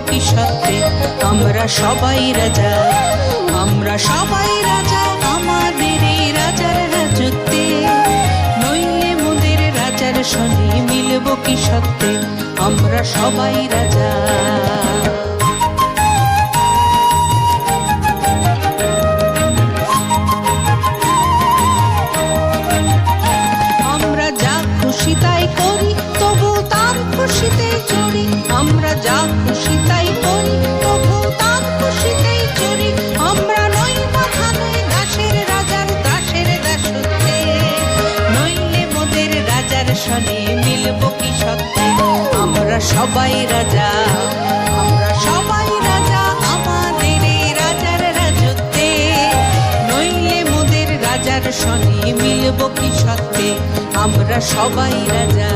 কি সত্যি আমরা সবাই রাজা, আমরা সবাই রাজা আমাদের এই রাজার রাজত্বে। নইলে মোদের রাজার সনে মিলব কি সত্যি আমরা সবাই রাজা। আমরা যা খুশি তাই করি তবু তার খুশিতেই চড়ি, আমরা যা খুশি তাই করি তবু তার খুশিতেই চড়ি। আমরা নই বাধা নই দাসের রাজার দাসের দাসত্বে। নইলে মোদের রাজার সনে মিলব কি সত্যি আমরা সবাই রাজা, আমরা সবাই রাজা আমাদের এই রাজার রাজত্বে। নইলে মোদের রাজার সনে মিলব কি সত্যি আমরা সবাই রাজা।